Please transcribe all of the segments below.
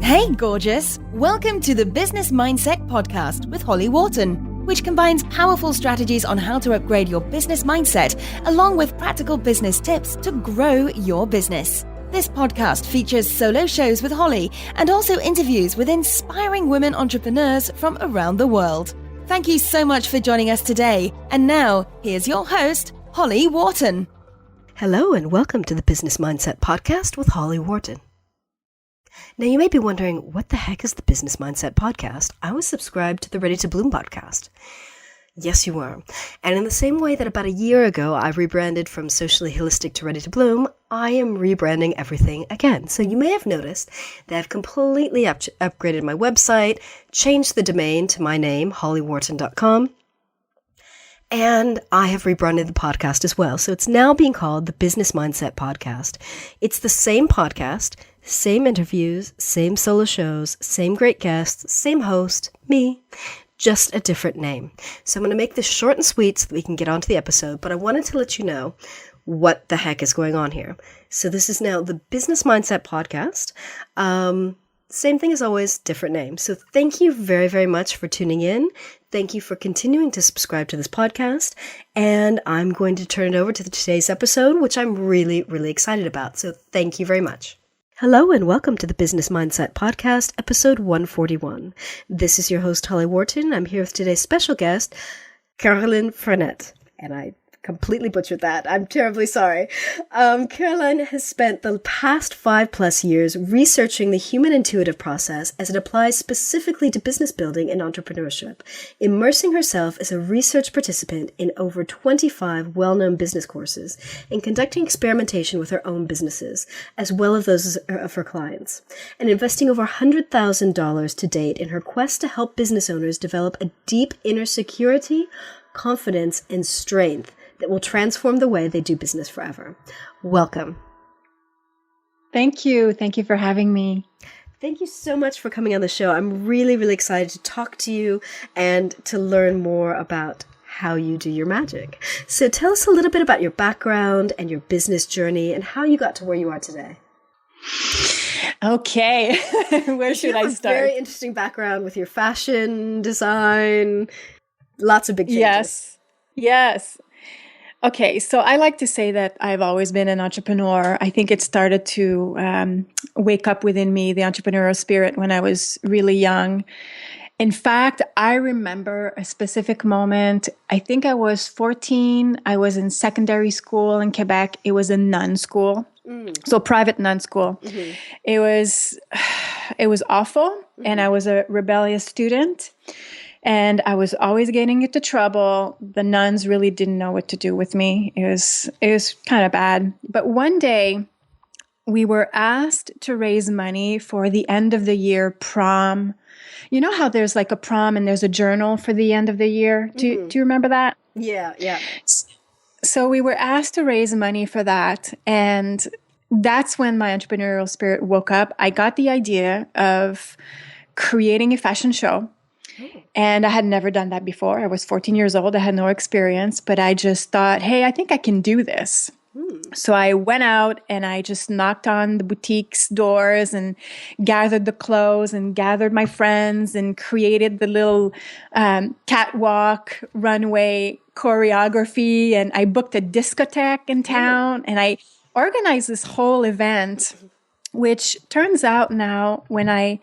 Hey, gorgeous! Welcome to the Business Mindset Podcast with Holly Wharton, which combines powerful strategies on how to upgrade your business mindset, along with practical business tips to grow your business. This podcast features solo shows with Holly and also interviews with inspiring women entrepreneurs from around the world. Thank you so much for joining us today. And now, here's your host, Holly Wharton. Hello and welcome to the Business Mindset Podcast with Holly Wharton. Now you may be wondering, what the heck is the Business Mindset Podcast? I was subscribed to the Ready to Bloom podcast. Yes, you are. And in the same way that about a year ago I rebranded from Socially Holistic to Ready to Bloom, I am rebranding everything again. So you may have noticed that I've completely upgraded my website, changed the domain to my name, hollywharton.com, and I have rebranded the podcast as well. So it's now being called the Business Mindset Podcast. It's the same podcast, same interviews, same solo shows, same great guests, same host, me, just a different name. So I'm going to make this short and sweet so that we can get on to the episode, but I wanted to let you know what the heck is going on here. So this is now the Business Mindset Podcast. Same thing as always, different name. So thank you very, very much for tuning in. Thank you for continuing to subscribe to this podcast. And I'm going to turn it over to today's episode, which I'm really, really excited about. So thank you very much. Hello and welcome to the Business Mindset Podcast, episode 141. This is your host, Holly Wharton. I'm here with today's special guest, Caroline Frenette. And I completely butchered that. I'm terribly sorry. Caroline has spent the past 5+ years researching the human intuitive process as it applies specifically to business building and entrepreneurship, immersing herself as a research participant in over 25 well-known business courses and conducting experimentation with her own businesses, as well as those of her clients, and investing over $100,000 to date in her quest to help business owners develop a deep inner security, confidence, and strength that will transform the way they do business forever. Welcome. Thank you. Thank you for having me. Thank you so much for coming on the show. I'm really, really excited to talk to you and to learn more about how you do your magic. So tell us a little bit about your background and your business journey and how you got to where you are today. Okay. Where should I start? Very interesting background with your fashion design, lots of big changes. Yes. Okay, so I like to say that I've always been an entrepreneur. I think it started to wake up within me, the entrepreneurial spirit, when I was really young. In fact, I remember a specific moment. I think I was 14. I was in secondary school in Quebec. It was a nun school, so private nun school. Mm-hmm. It was awful, and I was a rebellious student. And I was always getting into trouble. The nuns really didn't know what to do with me. It was kind of bad. But one day, we were asked to raise money for the end of the year prom. You know how there's like a prom and there's a journal for the end of the year? Do you remember that? Yeah. So we were asked to raise money for that. And that's when my entrepreneurial spirit woke up. I got the idea of creating a fashion show. And I had never done that before. I was 14 years old. I had no experience, but I just thought, hey, I think I can do this. So I went out and I just knocked on the boutiques' doors and gathered the clothes and gathered my friends and created the little catwalk, runway choreography. And I booked a discotheque in town and I organized this whole event, which turns out now when I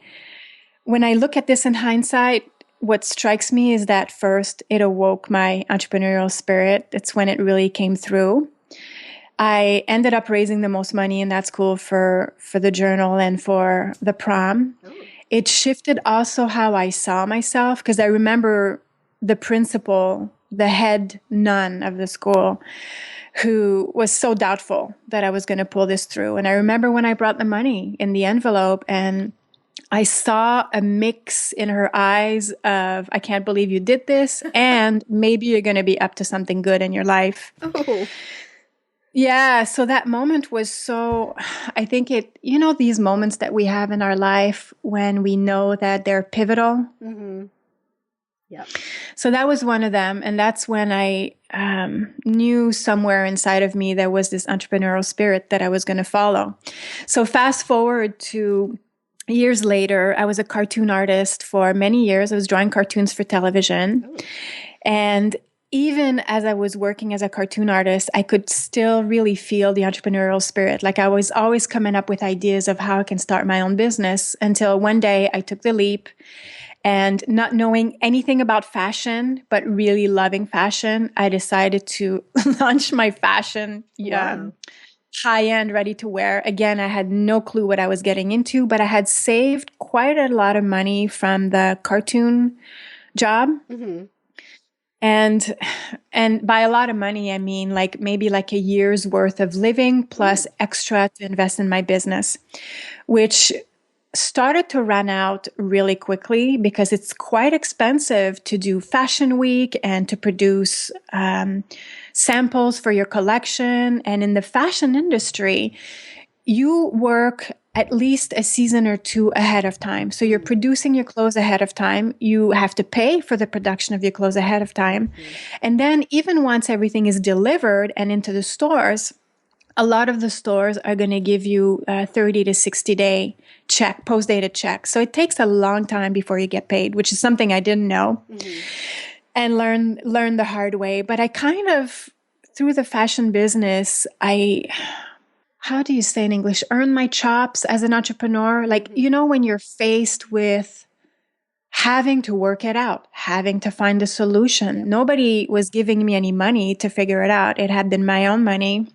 look at this in hindsight, what strikes me is that first, it awoke my entrepreneurial spirit. It's when it really came through. I ended up raising the most money in that school for the journal and for the prom. It shifted also how I saw myself, because I remember the principal, the head nun of the school, who was so doubtful that I was going to pull this through. And I remember when I brought the money in the envelope and I saw a mix in her eyes of, I can't believe you did this, and maybe you're going to be up to something good in your life. Oh. Yeah, so that moment was so, I think these moments that we have in our life when we know that they're pivotal. Mm-hmm. Yeah. So that was one of them. And that's when I knew somewhere inside of me there was this entrepreneurial spirit that I was going to follow. So fast forward to years later, I was a cartoon artist for many years. I was drawing cartoons for television. Oh. And even as I was working as a cartoon artist, I could still really feel the entrepreneurial spirit. Like I was always coming up with ideas of how I can start my own business until one day I took the leap. And not knowing anything about fashion, but really loving fashion, I decided to launch my fashion high-end ready-to-wear. Again, I had no clue what I was getting into, but I had saved quite a lot of money from the cartoon job. Mm-hmm. And by a lot of money, I mean like maybe like a year's worth of living plus extra to invest in my business, which started to run out really quickly because it's quite expensive to do fashion week and to produce samples for your collection. And in the fashion industry, you work at least a season or two ahead of time. So you're producing your clothes ahead of time. You have to pay for the production of your clothes ahead of time. And then even once everything is delivered and into the stores, a lot of the stores are going to give you a 30 to 60 day check, post-dated check. So it takes a long time before you get paid, which is something I didn't know and learn the hard way. But I kind of, through the fashion business, how do you say in English, earn my chops as an entrepreneur? Like, you know, when you're faced with having to work it out, having to find a solution. Nobody was giving me any money to figure it out. It had been my own money.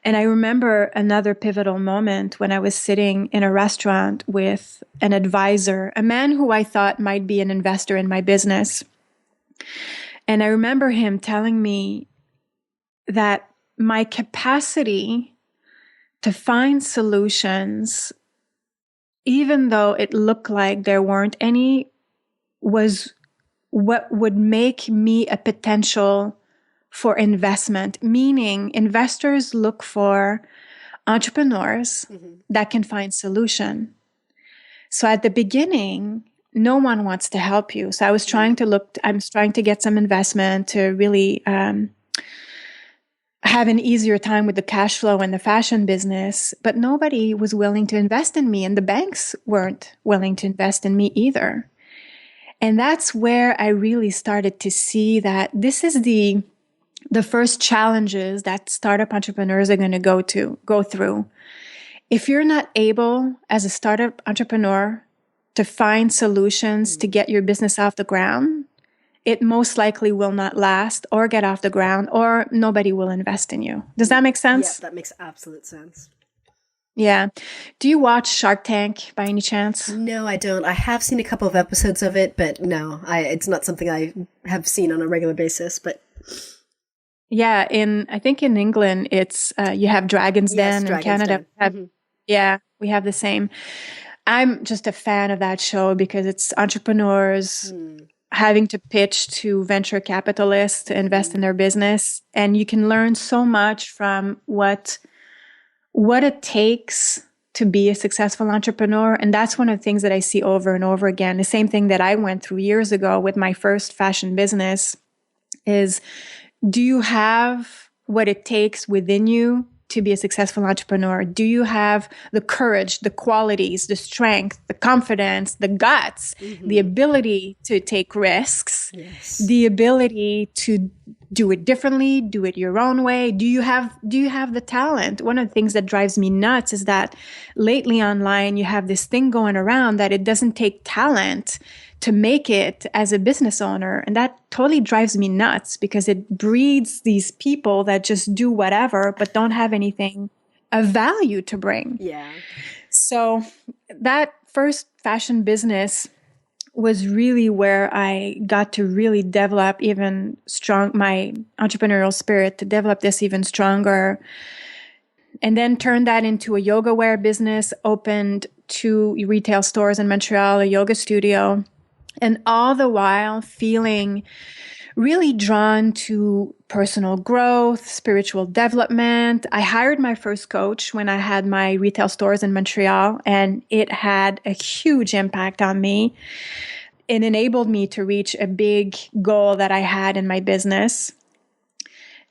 And I remember another pivotal moment when I was sitting in a restaurant with an advisor, a man who I thought might be an investor in my business. And I remember him telling me that my capacity to find solutions, even though it looked like there weren't any, was what would make me a potential for investment, meaning investors look for entrepreneurs that can find solution. So at the beginning, no one wants to help you. So I was trying to get some investment to really have an easier time with the cash flow in the fashion business, but nobody was willing to invest in me, and the banks weren't willing to invest in me either. And that's where I really started to see that this is the first challenges that startup entrepreneurs are going to go through. If you're not able as a startup entrepreneur to find solutions to get your business off the ground, it most likely will not last or get off the ground, or nobody will invest in you. Does that make sense? Yeah, that makes absolute sense. Yeah. Do you watch Shark Tank by any chance? No, I don't. I have seen a couple of episodes of it, but no, it's not something I have seen on a regular basis, but... Yeah, I think in England, it's you have Dragon's Den. In Canada, yeah, we have the same. I'm just a fan of that show because it's entrepreneurs having to pitch to venture capitalists to invest in their business, and you can learn so much from what it takes to be a successful entrepreneur. And that's one of the things that I see over and over again. The same thing that I went through years ago with my first fashion business is, do you have what it takes within you to be a successful entrepreneur? Do you have the courage, the qualities, the strength, the confidence, the guts, the ability to take risks, the ability to do it differently, do it your own way? Do you have the talent? One of the things that drives me nuts is that lately online, you have this thing going around that it doesn't take talent to make it as a business owner. And that totally drives me nuts because it breeds these people that just do whatever, but don't have anything of value to bring. Yeah. So that first fashion business was really where I got to really develop my entrepreneurial spirit, to develop this even stronger. And then turned that into a yoga wear business, opened 2 retail stores in Montreal, a yoga studio. And all the while feeling really drawn to personal growth, spiritual development. I hired my first coach when I had my retail stores in Montreal, and it had a huge impact on me. It enabled me to reach a big goal that I had in my business.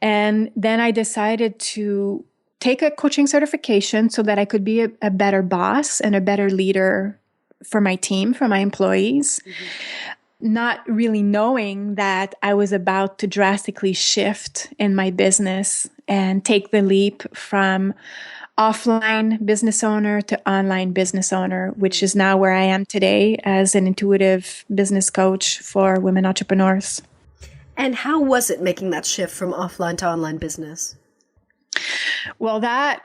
And then I decided to take a coaching certification so that I could be a better boss and a better leader for my team, for my employees. Not really knowing that I was about to drastically shift in my business and take the leap from offline business owner to online business owner, which is now where I am today as an intuitive business coach for women entrepreneurs. And how was it making that shift from offline to online business? Well, it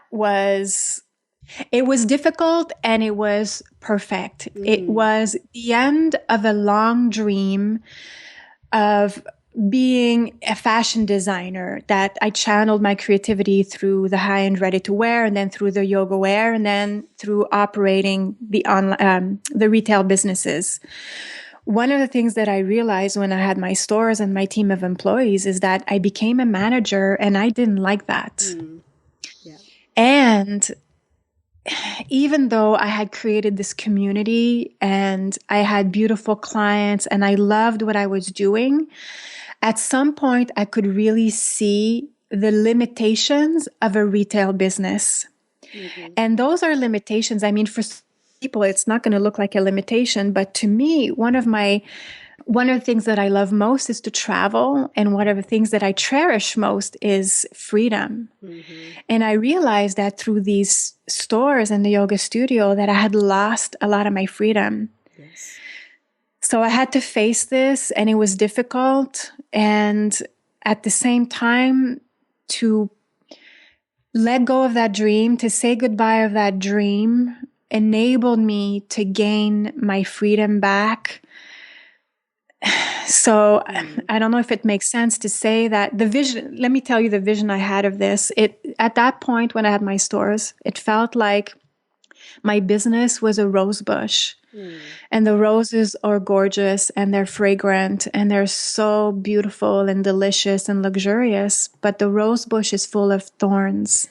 was difficult and it was perfect. It was the end of a long dream of being a fashion designer, that I channeled my creativity through the high-end ready-to-wear and then through the yoga wear and then through operating the retail businesses. One of the things that I realized when I had my stores and my team of employees is that I became a manager and I didn't like that. Yeah. And even though I had created this community and I had beautiful clients and I loved what I was doing, at some point I could really see the limitations of a retail business. And those are limitations. I mean, for people, it's not going to look like a limitation, but to me, one of the things that I love most is to travel. And one of the things that I cherish most is freedom. And I realized that through these stores and the yoga studio that I had lost a lot of my freedom. Yes. So I had to face this and it was difficult. And at the same time, to let go of that dream, to say goodbye of that dream, enabled me to gain my freedom back. So I don't know if it makes sense to say that the vision, let me tell you the vision I had of this. At that point when I had my stores, it felt like my business was a rose bush. And the roses are gorgeous and they're fragrant and they're so beautiful and delicious and luxurious, but the rose bush is full of thorns.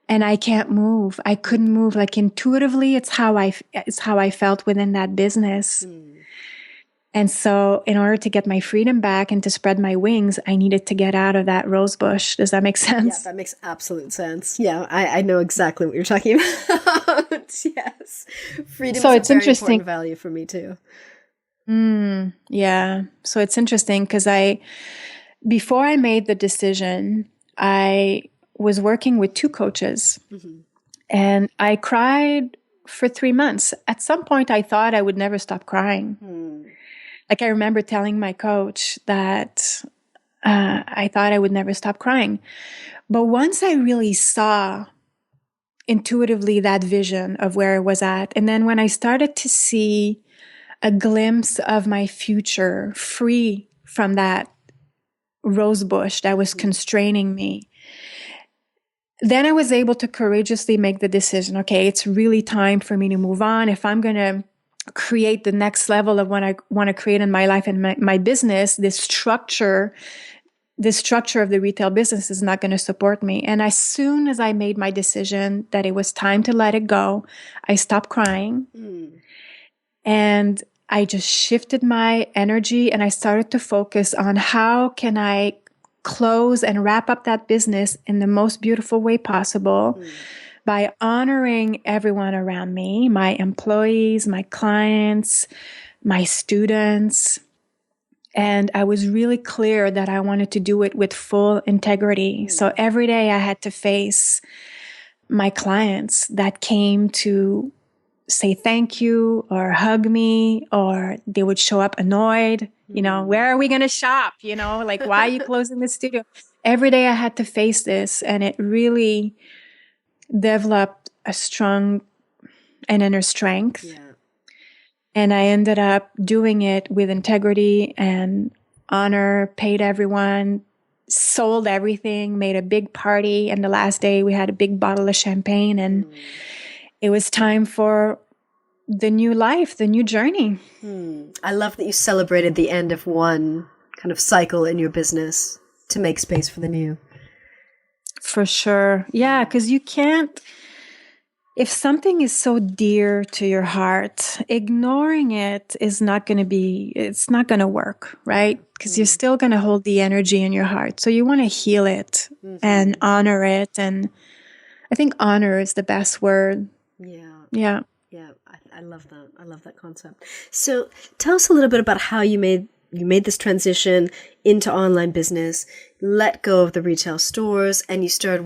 And I can't move. I couldn't move. Like intuitively, it's how I felt within that business. And so in order to get my freedom back and to spread my wings, I needed to get out of that rose bush. Does that make sense? Yeah, that makes absolute sense. Yeah, I know exactly what you're talking about. Yes. Freedom so is it's a very interesting. important value for me too. Yeah. So it's interesting because before I made the decision, I was working with 2 coaches and I cried for 3 months. At some point, I thought I would never stop crying. Like I remember telling my coach that I thought I would never stop crying. But once I really saw intuitively that vision of where I was at, and then when I started to see a glimpse of my future free from that rose bush that was constraining me, then I was able to courageously make the decision, okay, it's really time for me to move on. If I'm going to create the next level of what I want to create in my life and my business, this structure of the retail business is not going to support me. And as soon as I made my decision that it was time to let it go, I stopped crying. And I just shifted my energy and I started to focus on how can I close and wrap up that business in the most beautiful way possible by honoring everyone around me, my employees, my clients, my students. And I was really clear that I wanted to do it with full integrity. So every day I had to face my clients that came to say thank you or hug me, or they would show up annoyed. Where are we going to shop? Like, why are you closing the studio? Every day I had to face this, and it really developed a strong and inner strength. Yeah. And I ended up doing it with integrity and honor, paid everyone, sold everything, made a big party. And the last day we had a big bottle of champagne, and it was time for the new life, the new journey. I love that you celebrated the end of one kind of cycle in your business to make space for the new. For sure. Yeah, because you can't if something is so dear to your heart, ignoring it is it's not going to work, right? Because you're still going to hold the energy in your heart. So you want to heal it and honor it. And I think honor is the best word. Yeah. Yeah. Yeah. I love that. I love that concept. So tell us a little bit about how you made this transition into online business, let go of the retail stores, and you started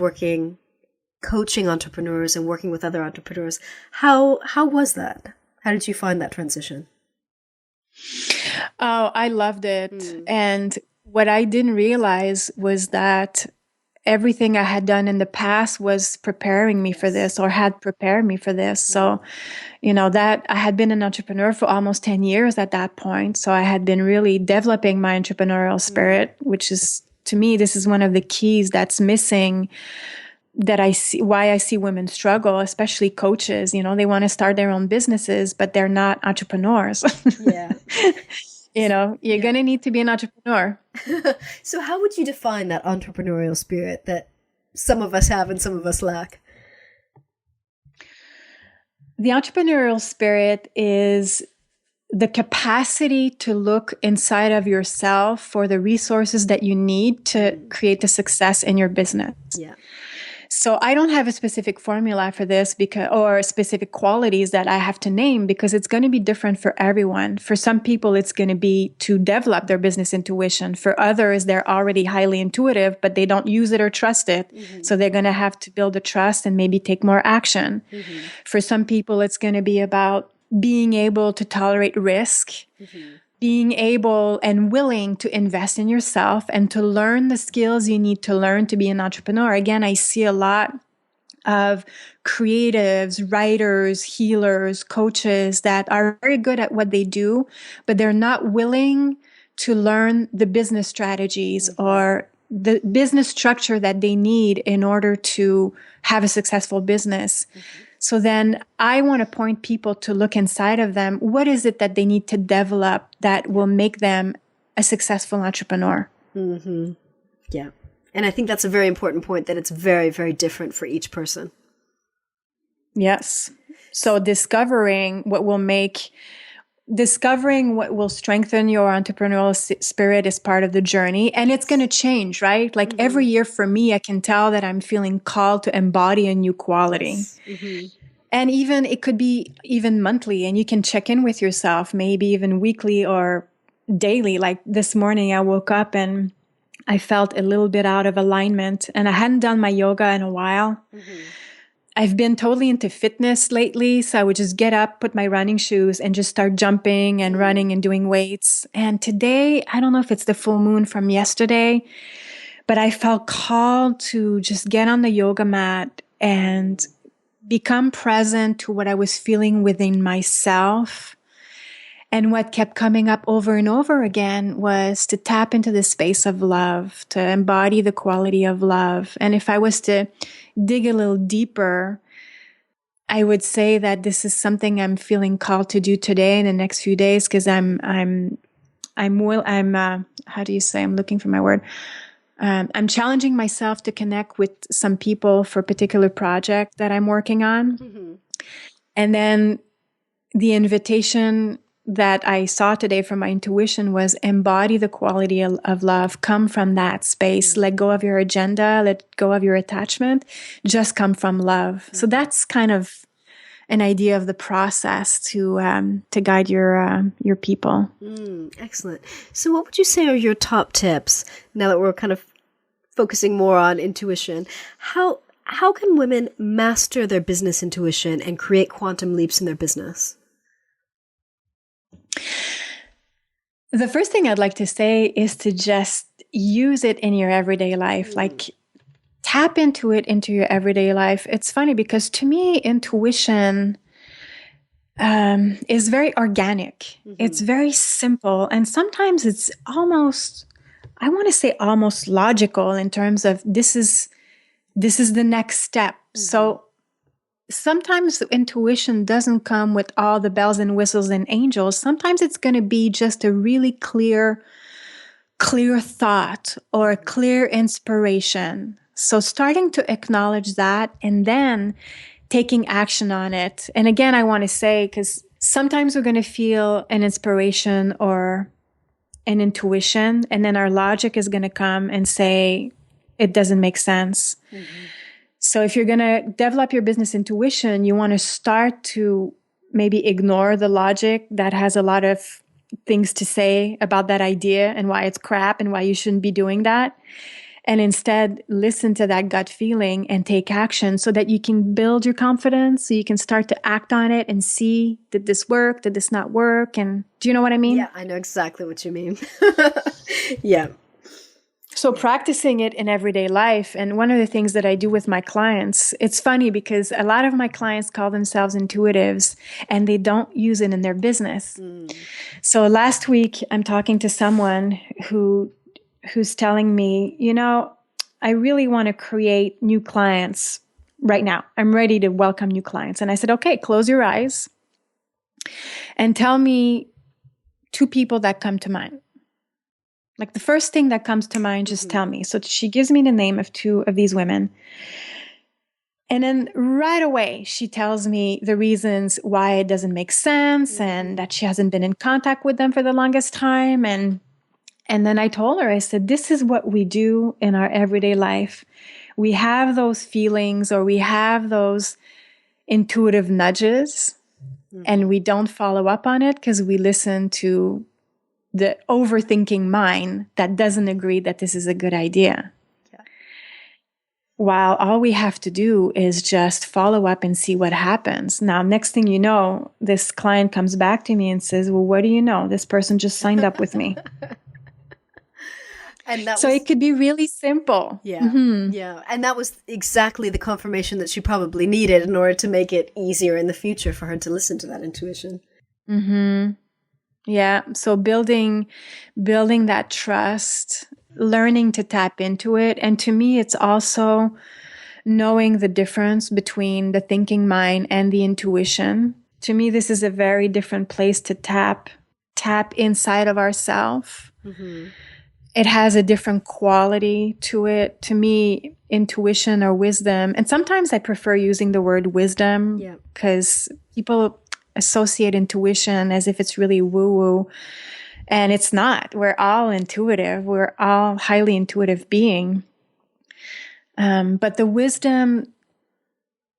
coaching entrepreneurs and working with other entrepreneurs. How was that? How did you find that transition? Oh, I loved it. And what I didn't realize was that everything I had done in the past was preparing me for this, or had prepared me for this. So, that I had been an entrepreneur for almost 10 years at that point. So I had been really developing my entrepreneurial spirit, which is, to me, this is one of the keys that's missing, that I see, why I see women struggle, especially coaches. They want to start their own businesses, but they're not entrepreneurs. Yeah. You're going to need to be an entrepreneur. So how would you define that entrepreneurial spirit that some of us have and some of us lack? The entrepreneurial spirit is the capacity to look inside of yourself for the resources that you need to create the success in your business. Yeah. So I don't have a specific formula for this or specific qualities that I have to name, because it's going to be different for everyone. For some people, it's going to be to develop their business intuition. For others, they're already highly intuitive, but they don't use it or trust it. So they're going to have to build the trust and maybe take more action. For some people, it's going to be about being able to tolerate risk, being able and willing to invest in yourself and to learn the skills you need to learn to be an entrepreneur. Again, I see a lot of creatives, writers, healers, coaches that are very good at what they do, but they're not willing to learn the business strategies or the business structure that they need in order to have a successful business. So then I want to point people to look inside of them. What is it that they need to develop that will make them a successful entrepreneur? Yeah. And I think that's a very important point, that it's very, very different for each person. Yes. So discovering what will strengthen your entrepreneurial spirit is part of the journey. And it's going to change, right? Like every year for me, I can tell that I'm feeling called to embody a new quality. And even it could be even monthly, and you can check in with yourself, maybe even weekly or daily. Like this morning, I woke up and I felt a little bit out of alignment, and I hadn't done my yoga in a while. I've been totally into fitness lately. So I would just get up, put my running shoes, and just start jumping and running and doing weights. And today, I don't know if it's the full moon from yesterday, but I felt called to just get on the yoga mat and become present to what I was feeling within myself. And what kept coming up over and over again was to tap into the space of love, to embody the quality of love. And if I was to dig a little deeper, I would say that this is something I'm feeling called to do today in the next few days, because I'm how do you say? I'm looking for my word. I'm challenging myself to connect with some people for a particular project that I'm working on. And then the invitation that I saw today from my intuition was embody the quality of love, come from that space, let go of your agenda, let go of your attachment, just come from love. So that's kind of an idea of the process to guide your people. Excellent. So what would you say are your top tips, now that we're kind of focusing more on intuition? How can women master their business intuition and create quantum leaps in their business? The first thing I'd like to say is to just use it in your everyday life. Like, tap into it into your everyday life. It's funny because to me, intuition is very organic. It's very simple. And sometimes it's almost, I want to say almost logical in terms of this is the next step. So sometimes intuition doesn't come with all the bells and whistles and angels. Sometimes it's going to be just a really clear thought or a clear inspiration. So starting to acknowledge that, and then taking action on it. And again, I want to say, because sometimes we're going to feel an inspiration or an intuition, and then our logic is going to come and say, it doesn't make sense. Mm-hmm. So if you're going to develop your business intuition, you want to start to maybe ignore the logic that has a lot of things to say about that idea and why it's crap and why you shouldn't be doing that. And instead listen to that gut feeling and take action so that you can build your confidence, so you can start to act on it and see, did this work? Did this not work? And do you know what I mean? Yeah, I know exactly what you mean. Yeah. So practicing it in everyday life. And one of the things that I do with my clients, it's funny because a lot of my clients call themselves intuitives and they don't use it in their business. So last week, I'm talking to someone who's telling me, I really want to create new clients right now. I'm ready to welcome new clients. And I said, okay, close your eyes and tell me 2 people that come to mind. Like the first thing that comes to mind, just tell me. So she gives me the name of 2 of these women. And then right away, she tells me the reasons why it doesn't make sense and that she hasn't been in contact with them for the longest time. And then I told her, I said, this is what we do in our everyday life. We have those feelings or we have those intuitive nudges and we don't follow up on it because we listen to the overthinking mind that doesn't agree that this is a good idea. Yeah. While all we have to do is just follow up and see what happens. Now, next thing you know, this client comes back to me and says, well, what do you know? This person just signed up with me. And it could be really simple. Yeah. Mm-hmm. Yeah. And that was exactly the confirmation that she probably needed in order to make it easier in the future for her to listen to that intuition. Mm-hmm. Yeah. So building that trust, learning to tap into it. And to me, it's also knowing the difference between the thinking mind and the intuition. To me, this is a very different place to tap inside of ourselves. Mm-hmm. It has a different quality to it. To me, intuition or wisdom, and sometimes I prefer using the word wisdom because people associate intuition as if it's really woo-woo, and it's not. We're all intuitive. We're all highly intuitive being. But the wisdom,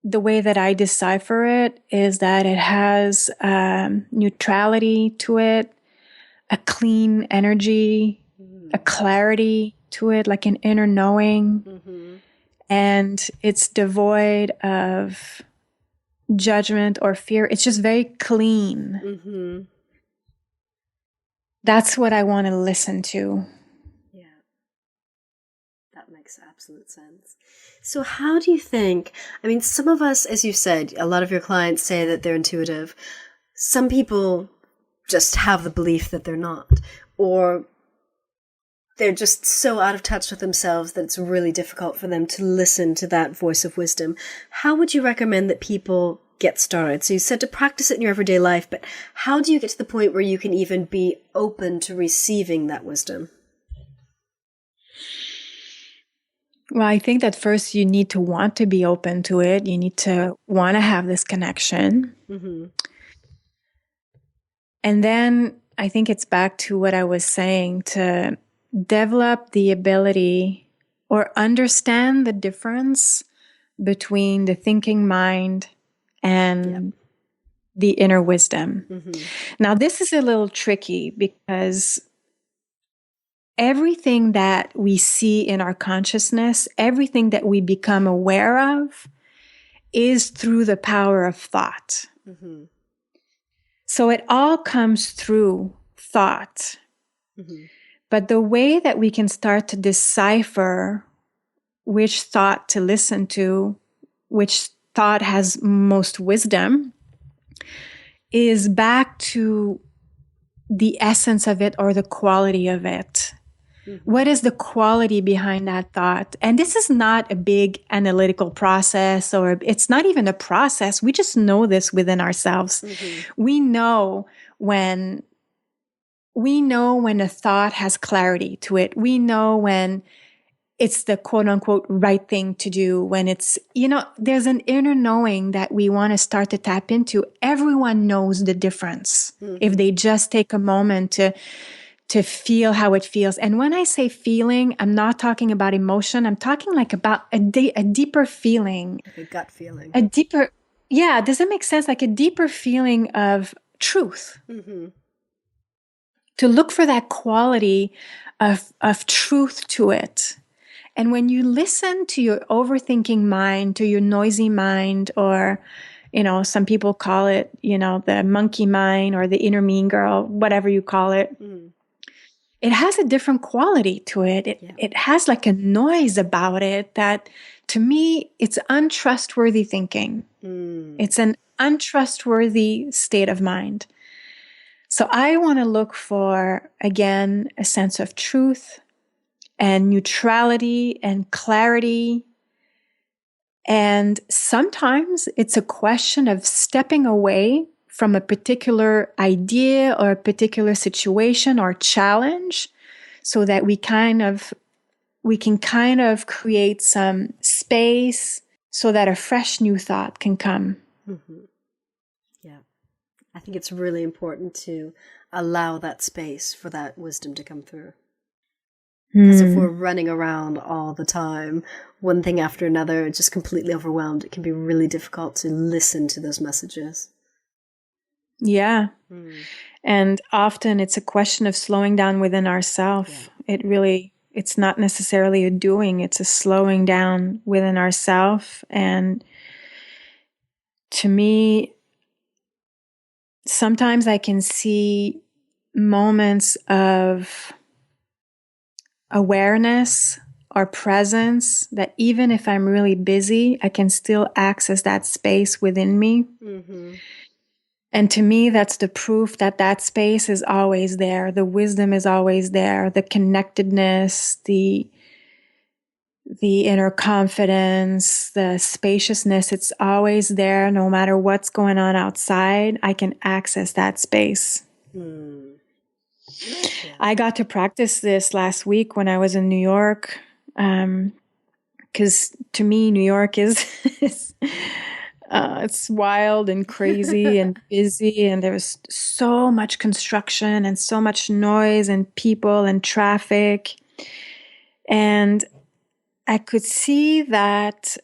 the way that I decipher it is that it has neutrality to it, a clean energy, a clarity to it, like an inner knowing, and it's devoid of judgment or fear. It's just very clean. That's what I want to listen to. Yeah, that makes absolute sense. So how do you think, some of us, as you said, a lot of your clients say that they're intuitive. Some people just have the belief that they're not, or they're just so out of touch with themselves that it's really difficult for them to listen to that voice of wisdom. How would you recommend that people get started? So you said to practice it in your everyday life, but how do you get to the point where you can even be open to receiving that wisdom? Well, I think that first you need to want to be open to it. You need to want to have this connection. Mm-hmm. And then I think it's back to what I was saying, to develop the ability or understand the difference between the thinking mind and the inner wisdom. Mm-hmm. Now, this is a little tricky because everything that we see in our consciousness, everything that we become aware of, is through the power of thought. Mm-hmm. So it all comes through thought. Mm-hmm. But the way that we can start to decipher which thought to listen to, which thought has most wisdom, is back to the essence of it or the quality of it. Mm-hmm. What is the quality behind that thought? And this is not a big analytical process, or it's not even a process. We just know this within ourselves. Mm-hmm. We know when a thought has clarity to it. We know when it's the quote unquote right thing to do, when it's, there's an inner knowing that we want to start to tap into. Everyone knows the difference if they just take a moment to feel how it feels. And when I say feeling, I'm not talking about emotion. I'm talking like about a deeper feeling. Like a gut feeling. Does it make sense? Like a deeper feeling of truth. Mm-hmm. To look for that quality of truth to it. And when you listen to your overthinking mind, to your noisy mind, or, some people call it, the monkey mind or the inner mean girl, whatever you call it, it has a different quality to it. It has like a noise about it that, to me, it's untrustworthy thinking. It's an untrustworthy state of mind. So I want to look for, again, a sense of truth and neutrality and clarity. And sometimes it's a question of stepping away from a particular idea or a particular situation or challenge, so that we can kind of create some space so that a fresh new thought can come. Mm-hmm. Yeah. I think it's really important to allow that space for that wisdom to come through. Because if we're running around all the time, one thing after another, just completely overwhelmed, it can be really difficult to listen to those messages. Yeah. And often it's a question of slowing down within ourselves. Yeah. It's not necessarily a doing, it's a slowing down within ourselves. And to me, sometimes I can see moments of awareness or presence that even if I'm really busy, I can still access that space within me. Mm-hmm. And to me, that's the proof that that space is always there. The wisdom is always there. The connectedness, the inner confidence, the spaciousness, it's always there. No matter what's going on outside, I can access that space. I got to practice this last week when I was in New York, because to me, New York is it's wild and crazy and busy, and there was so much construction and so much noise and people and traffic. And I could see that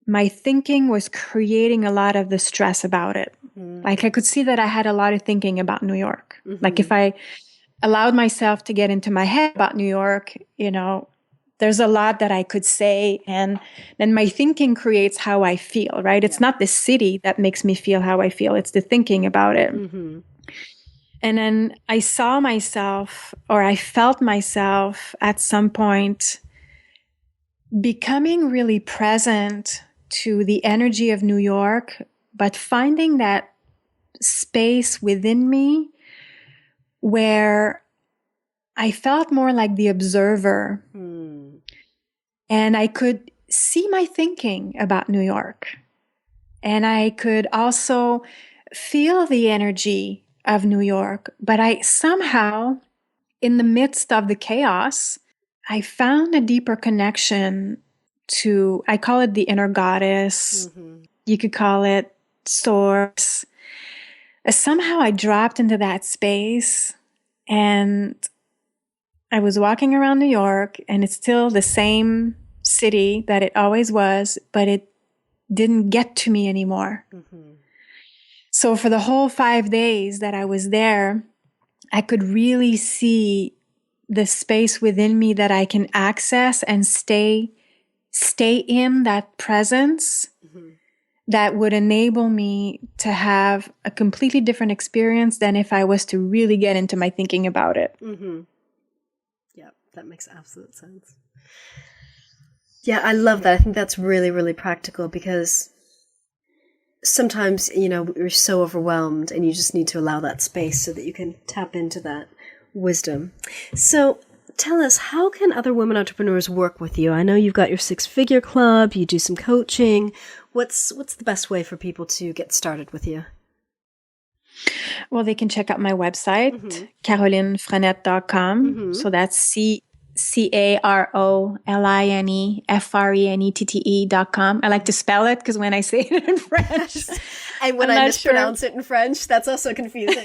my thinking was creating a lot of the stress about it. Like I could see that I had a lot of thinking about New York. Like if I allowed myself to get into my head about New York, there's a lot that I could say, and then my thinking creates how I feel, right? It's not the city that makes me feel how I feel. It's the thinking about it. Mm-hmm. And then I saw myself, or I felt myself at some point becoming really present to the energy of New York, but finding that space within me where I felt more like the observer. And I could see my thinking about New York. And I could also feel the energy of New York. But I somehow, in the midst of the chaos, I found a deeper connection to, I call it the inner goddess. Mm-hmm. You could call it source. Somehow I dropped into that space, and I was walking around New York, and it's still the same city that it always was, but it didn't get to me anymore. Mm-hmm. So for the whole 5 days that I was there, I could really see the space within me that I can access and stay in that presence. Mm-hmm. That would enable me to have a completely different experience than if I was to really get into my thinking about it. Mm-hmm. Yeah, that makes absolute sense. Yeah, I love that. I think that's really, really practical, because sometimes, we're so overwhelmed, and you just need to allow that space so that you can tap into that wisdom. So tell us, how can other women entrepreneurs work with you? I know you've got your 6-figure club, you do some coaching. What's the best way for people to get started with you? Well, they can check out my website, Caroline&rsquo.com. Mm-hmm. So that's Carolinefrenette.com. I like to spell it because when I say it in French, and when I mispronounce it in French, that's also confusing.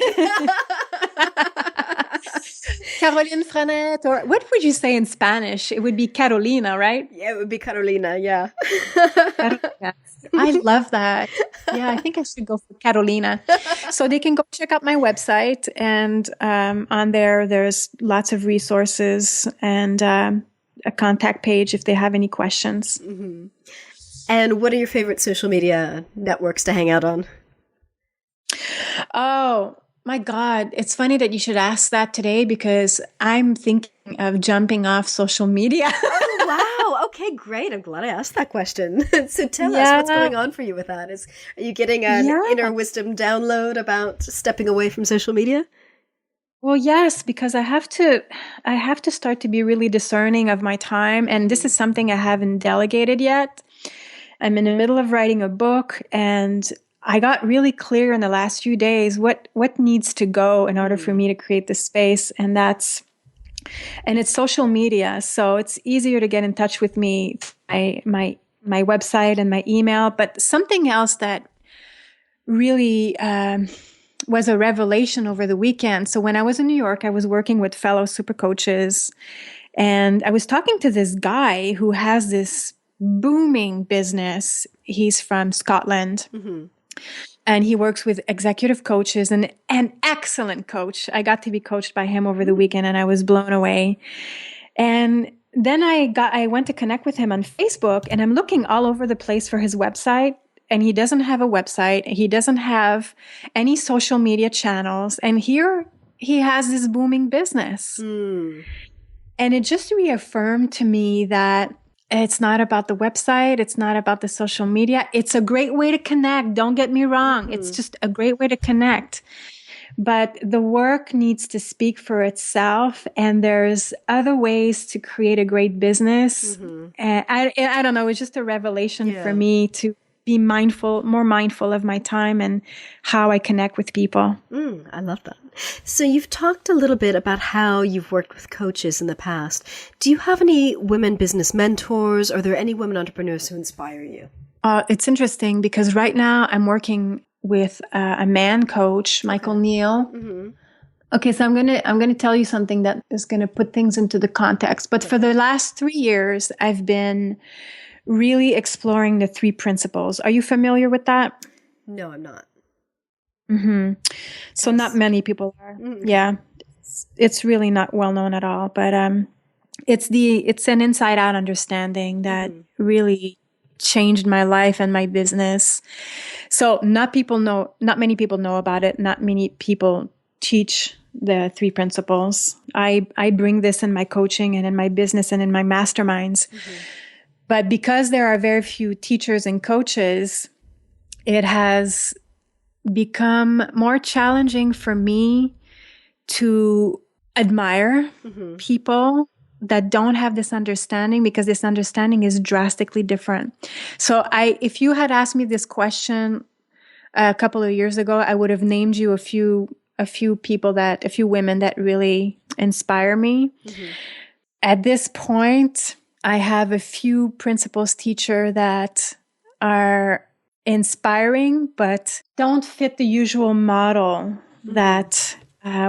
Caroline Frenette, or what would you say in Spanish? It would be Carolina, right? Yeah, it would be Carolina, yeah. Carolina. I love that. Yeah, I think I should go for Carolina. So they can go check out my website, and on there's lots of resources and a contact page if they have any questions. Mm-hmm. And what are your favorite social media networks to hang out on? Oh, my God. It's funny that you should ask that today because I'm thinking of jumping off social media. Oh, wow. Okay, great. I'm glad I asked that question. So tell us what's going on for you with that. Are you getting an inner wisdom download about stepping away from social media? Well, yes, because I have to start to be really discerning of my time. And this is something I haven't delegated yet. I'm in the middle of writing a book, and I got really clear in the last few days what needs to go in order for me to create this space. And it's social media. So it's easier to get in touch with me, my website and my email. But something else that really was a revelation over the weekend. So when I was in New York, I was working with fellow Supercoaches, and I was talking to this guy who has this booming business. He's from Scotland. Mm-hmm. And he works with executive coaches, and an excellent coach. I got to be coached by him over the weekend, and I was blown away. And then I went to connect with him on Facebook, and I'm looking all over the place for his website, and he doesn't have a website. He doesn't have any social media channels. And here he has this booming business. And it just reaffirmed to me that it's not about the website. It's not about the social media. It's a great way to connect. Don't get me wrong. It's just a great way to connect. But the work needs to speak for itself. And there's other ways to create a great business. And I don't know. It's just a revelation for me to be more mindful of my time and how I connect with people. I love that. So you've talked a little bit about how you've worked with coaches in the past. Do you have any women business mentors? Or are there any women entrepreneurs who inspire you? It's interesting because right now I'm working with a man coach, Michael Neal. Mm-hmm. Okay, so I'm gonna tell you something that is gonna put things into the context. But for the last 3 years, I've been really exploring the 3 principles. Are you familiar with that? No, I'm not. Mm-hmm. So not many people are. Mm-hmm. Yeah, it's really not well known at all. But it's an inside out understanding that really changed my life and my business. So not many people know about it. Not many people teach the 3 principles. I bring this in my coaching and in my business and in my masterminds. Mm-hmm. But because there are very few teachers and coaches, it has become more challenging for me to admire people that don't have this understanding, because this understanding is drastically different. So if you had asked me this question a couple of years ago, I would have named you a few women that really inspire me. Mm-hmm. At this point, I have a few principles teacher that are inspiring, but don't fit the usual model that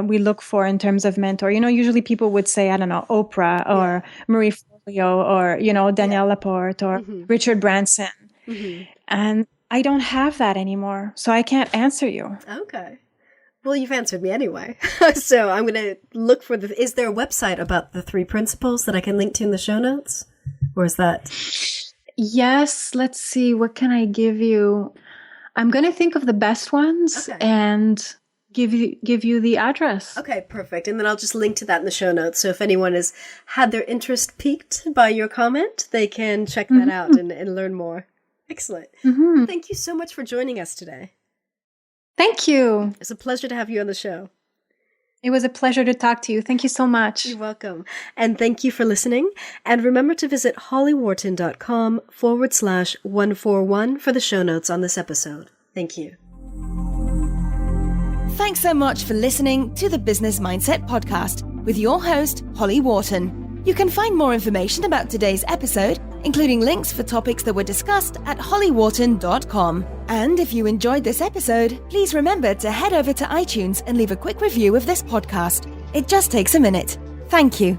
we look for in terms of mentor. Usually people would say, I don't know, Oprah or Marie Forleo or, Danielle Laporte or Richard Branson. Mm-hmm. And I don't have that anymore. So I can't answer you. Okay. Well, you've answered me anyway. So I'm going to look for is there a website about the 3 principles that I can link to in the show notes? Or is that? Yes. Let's see. What can I give you? I'm going to think of the best ones and give you the address. Okay, perfect. And then I'll just link to that in the show notes. So if anyone has had their interest piqued by your comment, they can check that out and learn more. Excellent. Mm-hmm. Thank you so much for joining us today. Thank you. It's a pleasure to have you on the show. It was a pleasure to talk to you. Thank you so much. You're welcome. And thank you for listening. And remember to visit hollywharton.com/141 for the show notes on this episode. Thank you. Thanks so much for listening to the Business Mindset Podcast with your host, Holly Wharton. You can find more information about today's episode, including links for topics that were discussed, at hollywharton.com. And if you enjoyed this episode, please remember to head over to iTunes and leave a quick review of this podcast. It just takes a minute. Thank you.